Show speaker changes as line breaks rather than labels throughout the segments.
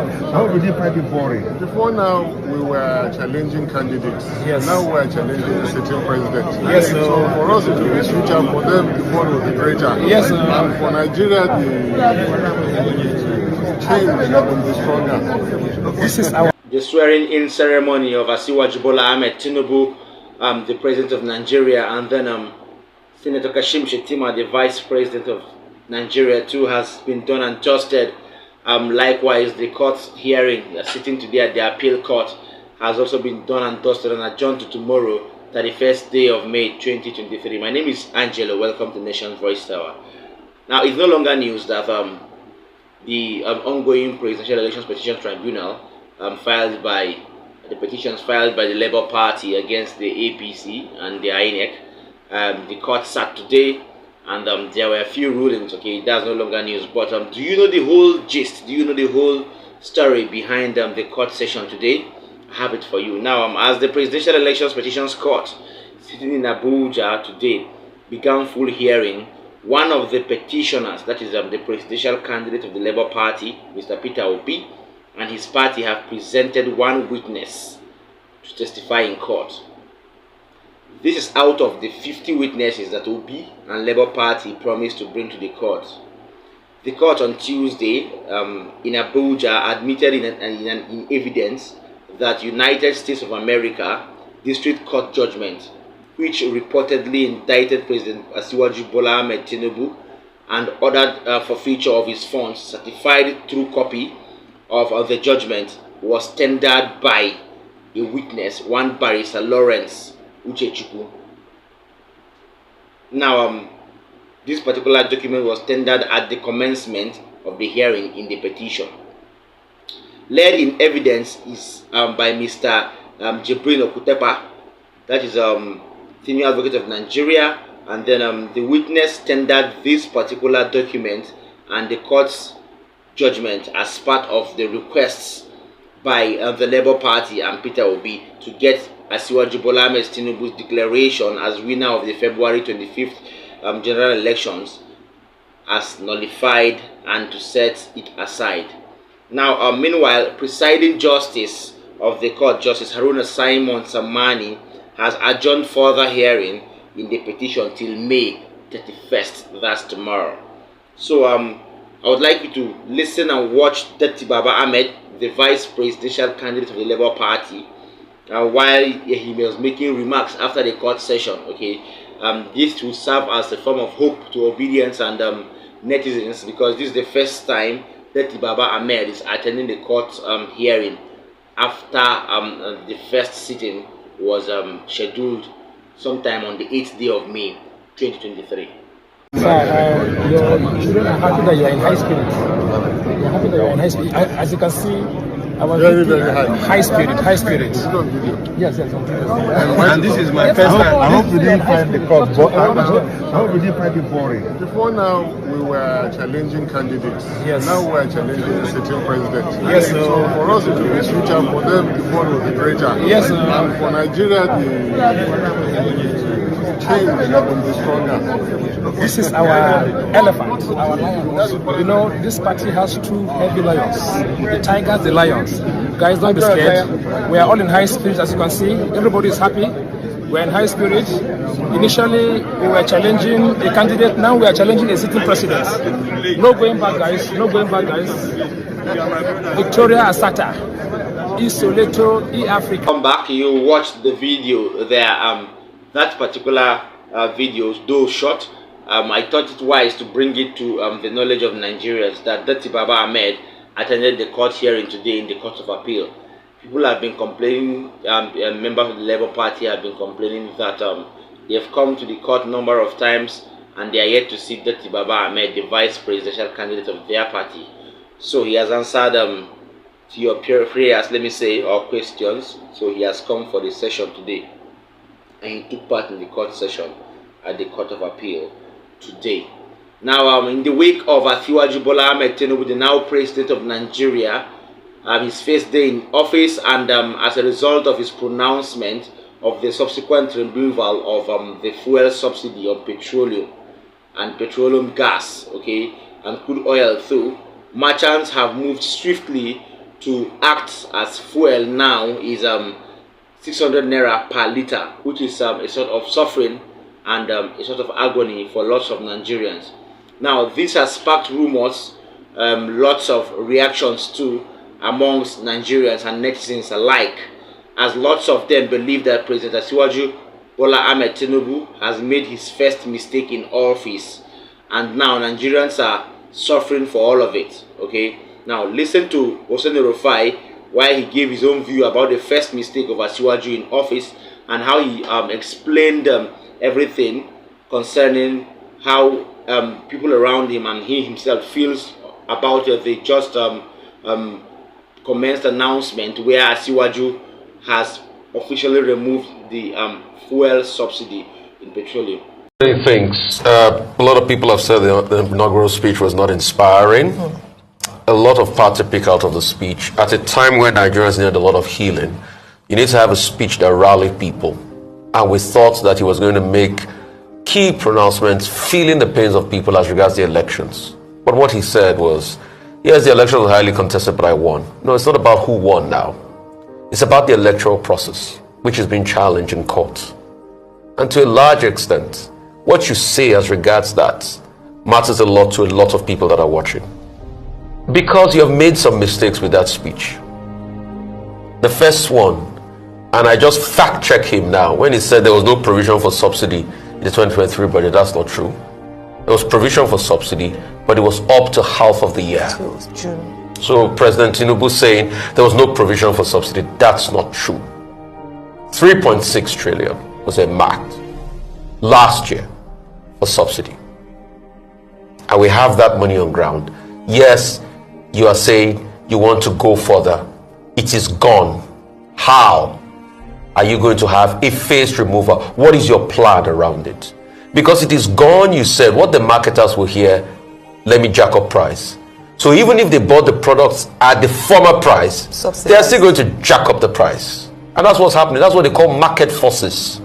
I hope you didn't find it boring.
Before now, we were challenging candidates.
Yes.
Now we are challenging the sitting president.
Yes,
so for us, it will be switcher. For them, the ball will be greater.
Yes,
and for Nigeria, the change will be stronger.
This is our
the swearing-in ceremony of Datti Baba Ahmed, Tinibu, the president of Nigeria, and then Senator Kashim Shettima, the vice president of Nigeria, too, has been done and dusted. Likewise, the court hearing sitting today at the appeal court has also been done and dusted and adjourned to tomorrow, 31st day of May 2023. My name is Angelo. Welcome to Nation's Voice Tower. Now, it's no longer news that the ongoing presidential elections petition tribunal petitions filed by the Labour Party against the APC and the INEC, the court sat today, and there were a few rulings. Okay, that's no longer news. But do you know the whole gist? Do you know the whole story behind the court session today? I have it for you now. As the Presidential Elections Petitions Court, sitting in Abuja today, began full hearing, one of the petitioners, that is the presidential candidate of the Labour Party, Mr. Peter Obi, and his party have presented one witness to testify in court. This is out of the 50 witnesses that Obi and Labour Party promised to bring to the court. The court on Tuesday in Abuja admitted in evidence that United States of America District Court judgment, which reportedly indicted President Datti Baba Ahmed Tinibu and ordered forfeiture of his funds, certified true copy of the judgment, was tendered by a witness, one barrister Lawrence Uchechukwu. Now, this particular document was tendered at the commencement of the hearing in the petition. Led in evidence is by Mr. Jibril Okutepa, that is senior advocate of Nigeria, and then the witness tendered this particular document and the court's judgment as part of the requests by the Labour Party and Peter Obi to get Datti Baba Ahmed Tinubu's declaration as winner of the February 25th general elections as nullified and to set it aside. Now, meanwhile, presiding justice of the court, Justice Haruna Simon Samani, has adjourned further hearing in the petition till May 31st, that's tomorrow. So, I would like you to listen and watch Datti Baba Ahmed, the vice presidential candidate of the Labour Party, while he was making remarks after the court session. Okay, this will serve as a form of hope to obedience and netizens, because this is the first time Datti Baba Ahmed is attending the court hearing after the first sitting was scheduled sometime on the 8th day of May 2023.
Sir, your children are happy that you are in high spirit. You're happy that you are in high spirit. As you can see, I was
very high.
High spirit. Yes.
And this is my first time. I hope you didn't find the court boring. I hope you didn't find it boring.
Before now, we were challenging candidates.
Yes.
Now we are challenging the sitting president.
Yes.
So for us, it will be switcher. For them, the ball will be greater.
Yes.
and for Nigeria, the change will be stronger.
This is our elephant, our lions. You know, this party has two heavy lions, the tigers, the lions. Guys, don't be scared. We are all in high spirits, as you can see. Everybody is happy. We're in high spirit. Initially, we were challenging a candidate. Now we are challenging a sitting president. No going back, guys. No going back, guys. Victoria Asata, Isoleto, Africa.
Come back, you watched the video there. That particular video, though short, I thought it wise to bring it to the knowledge of Nigerians that Datti Baba Ahmed attended the court hearing today in the Court of Appeal. People have been complaining, members of the Labour Party have been complaining that they have come to the court a number of times and they are yet to see Datti Baba Ahmed, the vice presidential candidate of their party. So he has answered to your prayers, let me say, or questions. So he has come for the session today, and he took part in the court session at the Court of Appeal today. Now, in the wake of Datti Baba Ahmed Tinubu, the now president of Nigeria, his first day in office, and as a result of his pronouncement of the subsequent removal of the fuel subsidy on petroleum and petroleum gas, okay, and crude oil too, merchants have moved swiftly to act as fuel now is 600 naira per liter, which is a sort of suffering and a sort of agony for lots of Nigerians. Now, this has sparked rumors, lots of reactions too amongst Nigerians and netizens alike, as lots of them believe that President Asiwaju Bola Ahmed Tinibu has made his first mistake in office, and now Nigerians are suffering for all of it. Okay, now listen to Oseni Rufai while he gave his own view about the first mistake of Asiwaju in office and how he explained everything concerning how people around him and he himself feels about the just commenced announcement where Asiwaju has officially removed the fuel subsidy in petroleum.
Many things. A lot of people have said the inaugural speech was not inspiring. A lot of parts to pick out of the speech. At a time when Nigerians needed a lot of healing, you need to have a speech that rallied people. And we thought that he was going to make key pronouncements, feeling the pains of people as regards the elections. But what he said was, yes, the election was highly contested, but I won. No, it's not about who won now. It's about the electoral process, which has been challenged in court. And to a large extent, what you say as regards that matters a lot to a lot of people that are watching. Because you have made some mistakes with that speech. The first one, and I just fact-check him now, when he said there was no provision for subsidy in the 2023 budget, that's not true. There was provision for subsidy, but it was up to half of the year.
So it was June.
So President Tinibu saying there was no provision for subsidy, that's not true. 3.6 trillion was earmarked last year for subsidy. And we have that money on ground. Yes, you are saying you want to go further. It is gone. How are you going to have a phased removal? What is your plan around it? Because it is gone, you said, what the marketers will hear, let me jack up price. So even if they bought the products at the former price, they are still going to jack up the price. And that's what's happening. That's what they call market forces.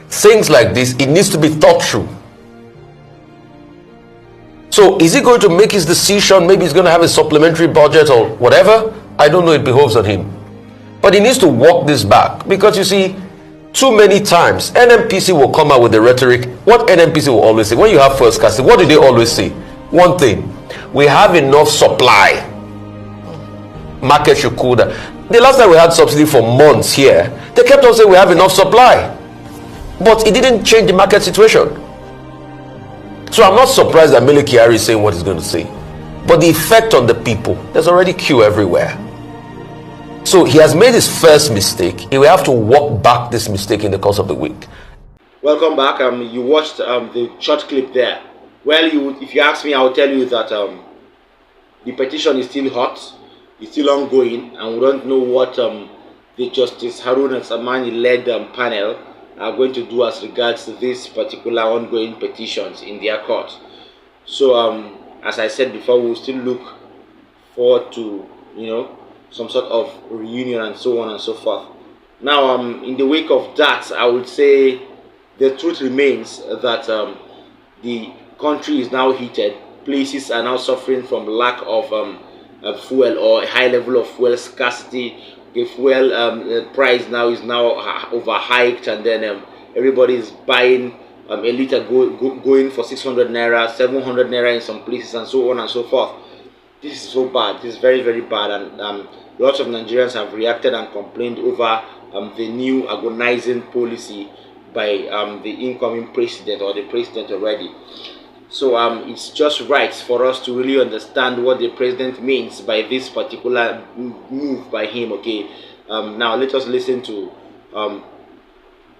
Things like this, it needs to be thought through. So is he going to make his decision? Maybe he's going to have a supplementary budget or whatever. I don't know, it behoves on him. But he needs to walk this back. Because you see, too many times, NMPC will come out with the rhetoric. What NMPC will always say, when you have first casting, what do they always say? One thing, we have enough supply. Market should cool down. The last time we had subsidy for months here, they kept on saying we have enough supply. But it didn't change the market situation. So I'm not surprised that Mele Kyari is saying what he's going to say. But the effect on the people, there's already queue everywhere. So he has made his first mistake. He will have to walk back this mistake in the course of the week.
Welcome back. You watched the short clip there. Well, if you ask me, I will tell you that the petition is still hot, it's still ongoing, and we don't know what the Justice Haruna Samani-led panel are going to do as regards to this particular ongoing petitions in their court. So, as I said before, we'll still look forward to, some sort of reunion and so on and so forth. Now, in the wake of that, I would say the truth remains that the country is now heated. Places are now suffering from lack of fuel or a high level of fuel scarcity. The fuel price now is overhiked, and then everybody is buying a liter going for 600 naira, 700 naira in some places, and so on and so forth. This is so bad. This is very, very bad, and lots of Nigerians have reacted and complained over the new agonizing policy by the incoming president, or the president already. So it's just right for us to really understand what the president means by this particular move by him. Okay, now let us listen to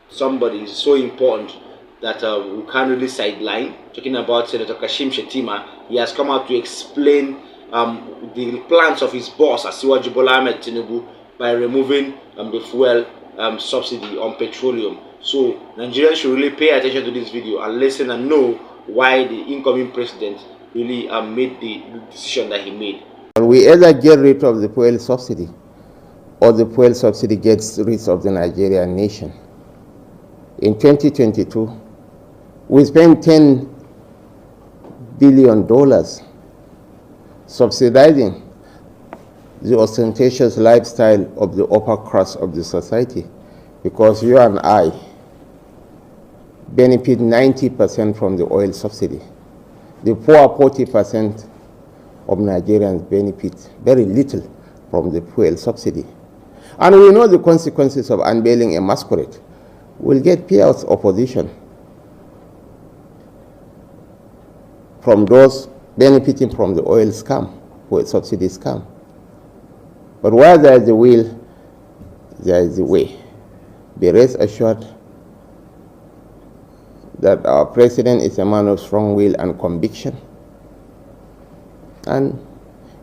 somebody so important that we can't really sideline. Talking about Senator Kashim Shettima, he has come out to explain the plans of his boss, Asiwaju Bola Ahmed Tinibu, by removing the fuel subsidy on petroleum. So Nigerians should really pay attention to this video and listen and know why the incoming president really made the decision that he made.
We either get rid of the fuel subsidy, or the fuel subsidy gets rid of the Nigerian nation. In 2022, we spent $10 billion subsidizing the ostentatious lifestyle of the upper crust of the society, because you and I benefit 90% from the oil subsidy. The poor 40% of Nigerians benefit very little from the fuel subsidy. And we know the consequences of unveiling a masquerade. We'll get fierce opposition from those benefiting from the oil scam, oil subsidy scam. But where there is a will, there is a way. Be rest assured that our president is a man of strong will and conviction. And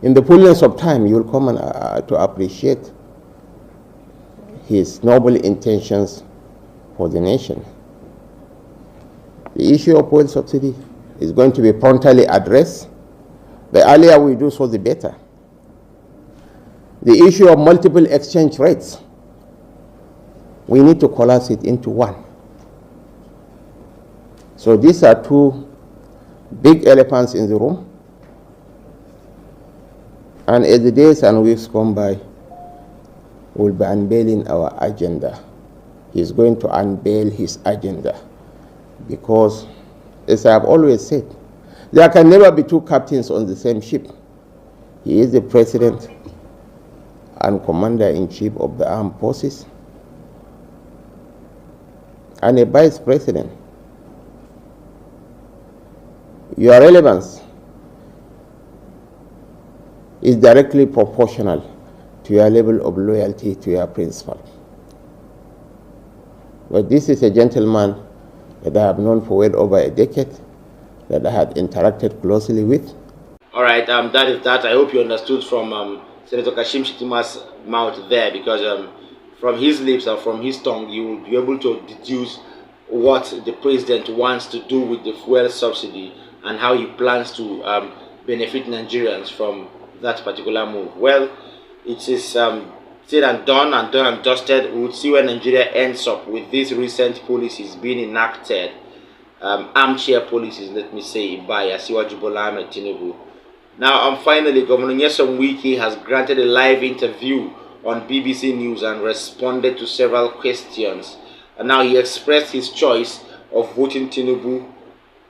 in the fullness of time, you will come to appreciate his noble intentions for the nation. The issue of oil subsidy is going to be promptly addressed. The earlier we do so, the better. The issue of multiple exchange rates, we need to collapse it into one. So these are two big elephants in the room. And as the days and weeks come by, we'll be unveiling our agenda. He's going to unveil his agenda. Because, as I have always said, there can never be two captains on the same ship. He is the president and commander-in-chief of the armed forces, and a vice president. Your relevance is directly proportional to your level of loyalty to your principal. But this is a gentleman that I have known for well over a decade, that I had interacted closely with.
All right, that is that. I hope you understood from Senator Kashim Shettima's mouth there, because from his lips and from his tongue, you will be able to deduce what the president wants to do with the fuel subsidy and how he plans to benefit Nigerians from that particular move. Well, it is said and done and dusted. We will see where Nigeria ends up with these recent policies being enacted, armchair policies, let me say, by Asiwaju Bola Ahmed Tinibu. Now, finally, Governor Nyesom Wike has granted a live interview on BBC News and responded to several questions. And now he expressed his choice of voting Tinibu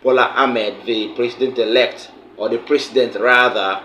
Bola Ahmed, the president-elect, or the president rather,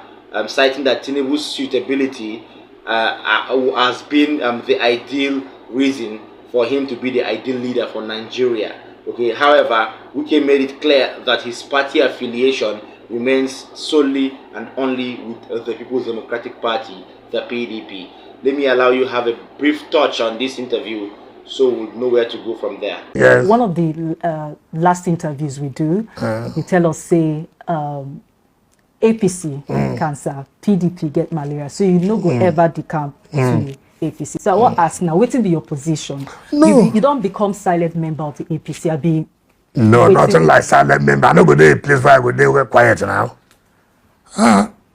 citing that Tinubu's suitability has been the ideal reason for him to be the ideal leader for Nigeria. Okay. However, Wike made it clear that his party affiliation remains solely and only with the People's Democratic Party, the PDP. Let me allow you have a brief touch on this interview so we'll know where to go from there.
Yes.
One of the last interviews we do, you tell us, say, APC cancer, PDP get malaria, so you no go ever decamp to APC. So I want to ask now, what be your position?
No.
You don't become silent member of the APC. I be
no, nothing like silent member. I don't go to a place where I go there, we're quiet now.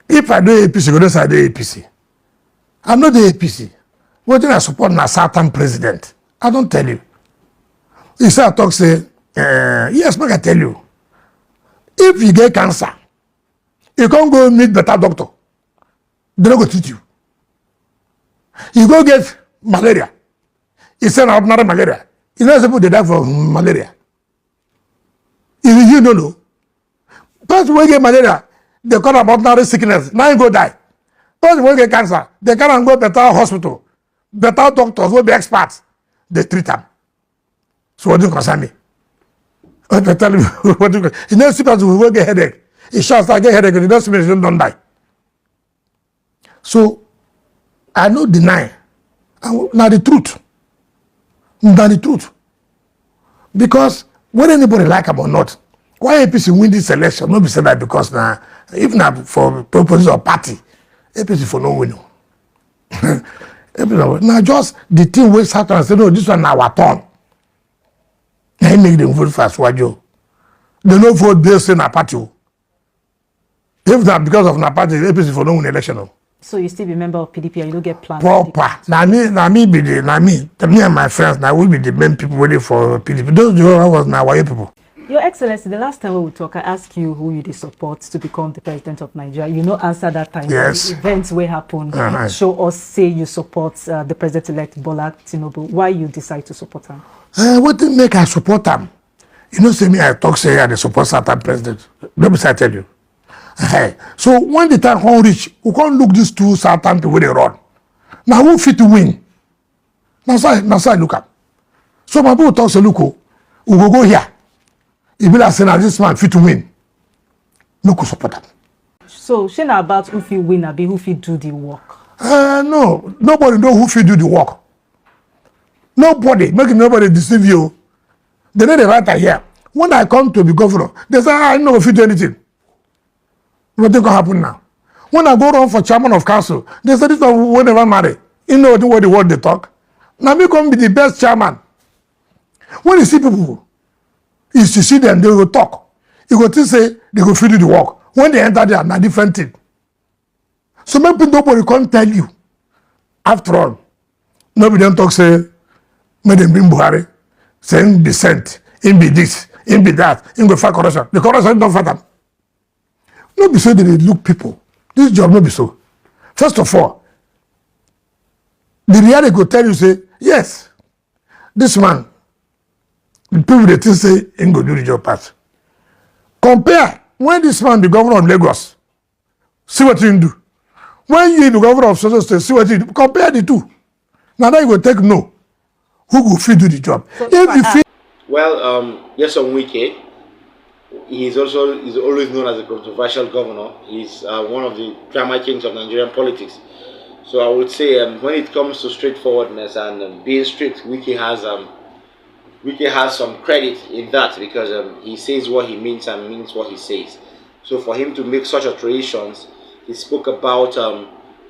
If I do APC, go to the APC. I'm not the APC. What did I support a certain president? I don't tell you. He said, I talk, say, yes, but I tell you. If you get cancer, you can't go meet better doctor. They don't go treat you. You go get malaria. It's an ordinary malaria. You know some people they die for malaria. If you don't know, person will get malaria, they call about ordinary sickness. Now you go die. Person will get cancer, they can't go better hospital. Better doctors will be experts. They treat them. So what do you concern me? What do you tell me? What do you know, see people will get headache. It shouts, I get headache, and it doesn't mean you don't die. So I no deny. Now the truth. Now the truth. Because whether anybody like them or not, why APC win this election? Not be said that because now, if not for purposes of party, APC for no win. Now just the team waits out and say, no, this one our turn. Now he make them vote for Asiwaju. They don't vote based on a party. If not because of a party, APC for no win election.
So you still be member of PDP and you don't get plans?
Proper. Now me be the, me and my friends, now we be the main people waiting for PDP. Those the was now white people.
Your Excellency, the last time we talked, I asked you who you support to become the president of Nigeria. You know, answer that time.
Yes.
The events will happen. Show us, say you support the president-elect Bola Tinibu. Why you decide to support him?
What did make I support him? You know, say me, I talk, say I support certain president. Let me say, I tell you. So when the time come reach, we can't look these two certain people where they run. Now who fit to win? Now I look at. So my people talk, say, look, we go here. If you say, now this man fit to win, no go support him.
So, shey about who fit win, abi who fit do the work?
No, nobody know who fit do the work. Nobody, make nobody deceive you. They know the right here. When I come to be governor, they say, I know if you do anything. Nothing can happen now. When I go run for chairman of council, they say this one will never marry. You know what the word they talk. Now me come be the best chairman. When you see people, you see them, they will talk. You go to say they go fit do the work. When they enter there, na different thing. So maybe nobody can't tell you. After all, nobody don't talk say, make them bring Buhari, say him be sent, him be this, him be that, him go fight corruption. The corruption don't fight them. No be so they look people. This job no be so. First of all, the reality go tell you say, yes, this man, the people they think say him go do the job part. Compare when this man be governor of Lagos, see what he do. When you the governor of Soso State, see what he do. Compare the two. Now that you go take no, who go fit do the job.
So
if you fit.
Well, yes, on Wike, he's always known as a controversial governor. He's one of the drama kings of Nigerian politics. So I would say when it comes to straightforwardness and being strict, Wike has some credit in that because he says what he means and means what he says. So for him to make such alterations, he spoke about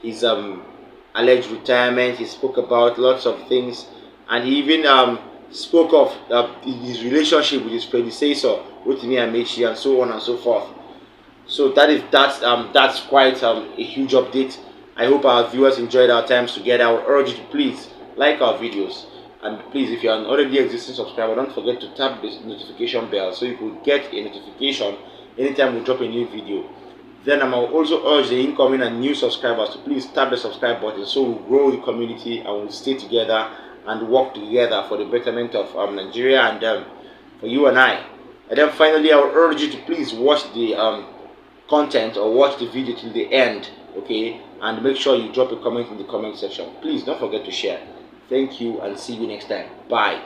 his alleged retirement. He spoke about lots of things, and he even spoke of his relationship with his predecessor, Rotimi Amechi, and so on and so forth. So that's quite a huge update. I hope our viewers enjoyed our times together. I would urge you to please like our videos, and please, if you are an already existing subscriber, don't forget to tap the notification bell so you could get a notification anytime we drop a new video. Then I will also urge the incoming and new subscribers to please tap the subscribe button so we'll grow the community and we'll stay together and work together for the betterment of Nigeria and for you and I. And then finally, I will urge you to please watch the content or watch the video till the end, okay? And make sure you drop a comment in the comment section. Please don't forget to share. Thank you and see you next time. Bye.